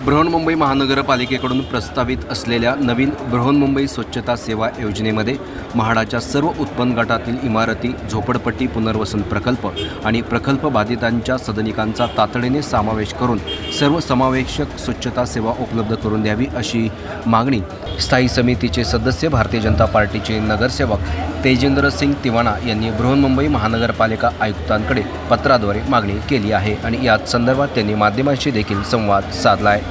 बृहन्मुंबई महानगरपालिकेकडून प्रस्तावित असलेल्या नवीन बृहन्मुंबई स्वच्छता सेवा योजनेमध्ये म्हाडाच्या सर्व उत्पन्न गटातील इमारती, झोपडपट्टी पुनर्वसन प्रकल्प आणि प्रकल्प बाधितांच्या सदनिकांचा तातडीने समावेश करून सर्वसमावेशक स्वच्छता सेवा उपलब्ध करून द्यावी अशी मागणी स्थायी समितीचे सदस्य भारतीय जनता पार्टीचे नगरसेवक तेजेंद्र सिंग तिवाना यांनी बृहन्मुंबई महानगरपालिका आयुक्तांकडे पत्राद्वारे मागणी केली आहे आणि याच संदर्भात त्यांनी माध्यमांशी देखील संवाद साधला आहे।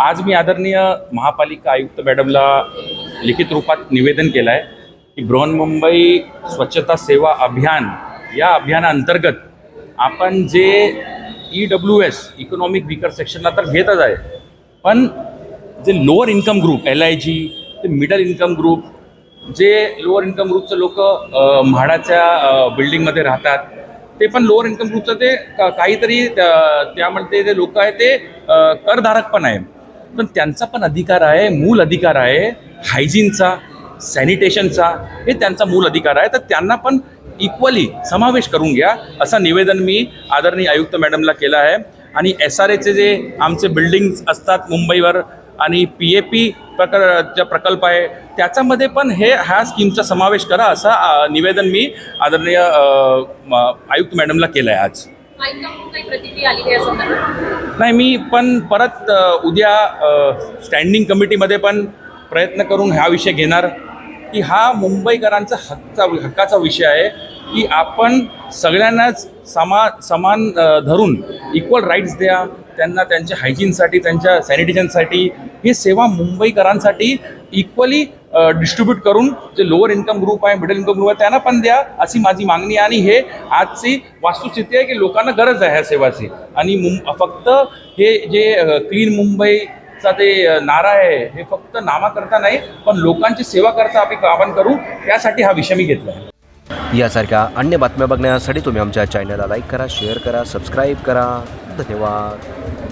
आज मी आदरणीय महापालिका आयुक्त मॅडमला लिखित रूपात निवेदन केलं आहे की बृहन्मुंबई स्वच्छता सेवा अभियान या अभियानाअंतर्गत आपण जे EWS इकॉनॉमिक वीकर सेक्शनला तर घेतच आहे, पण जे लोअर इन्कम ग्रुप LIG, ते मिडल इन्कम ग्रुप, जे लोअर इन्कम ग्रुपचे लोक म्हाडाच्या बिल्डिंगमध्ये राहतात, ते पण लोअर इन्कम ग्रुपचं ते काहीतरी त्यामध्ये जे लोक आहेत ते करधारक पण आहे, पण त्यांचा पण अधिकार आहे, मूल अधिकार आहे हायजीनचा, सॅनिटेशनचा, हे त्यांचा मूल अधिकार आहे, तर त्यांना पण इक्वली समावेश करून घ्या असं निवेदन मी आदरणीय आयुक्त मॅडमला केलं आहे। आणि SRAचे जे आमचे बिल्डिंग्स असतात मुंबईवर आणि PAP प्रकल्प आहे त्याच्यामध्ये पण ह्या स्कीमचा समावेश करा असं निवेदन मी आदरणीय आयुक्त मॅडमला केलं आहे आज। नाही, मी पण परत उद्या स्टँडिंग कमिटीमध्ये पण प्रयत्न करून हा विषय घेणार की हा मुंबईकरांचा हक्काचा विषय आहे की आपण सगळ्यांनाच समान धरून इक्वल राईट्स द्या त्यांना, त्यांच्या हायजीनसाठी, त्यांच्या सॅनिटेशनसाठी, ही सेवा मुंबईकरांसाठी इक्वली डिस्ट्रीब्यूट करून जे लोअर इन्कम ग्रुप आहे, मिडल इन्कम ग्रुप आहे त्यांना पण द्या अशी माझी मागणी आहे। आणि हे आजची वास्तुस्थिती आहे की लोकांना गरज आहे ह्या सेवाची आणि फक्त हे जे क्लीन मुंबईचा ते नारा आहे हे फक्त नामाकरता नाही पण लोकांची सेवा करता आपण करू, त्यासाठी हा विषय मी घेतला आहे। यासारख्या अन्य बातम्या बघण्यासाठी तुम्ही आमच्या चॅनलला लाईक करा, शेअर करा, सबस्क्राईब करा। धन्यवाद।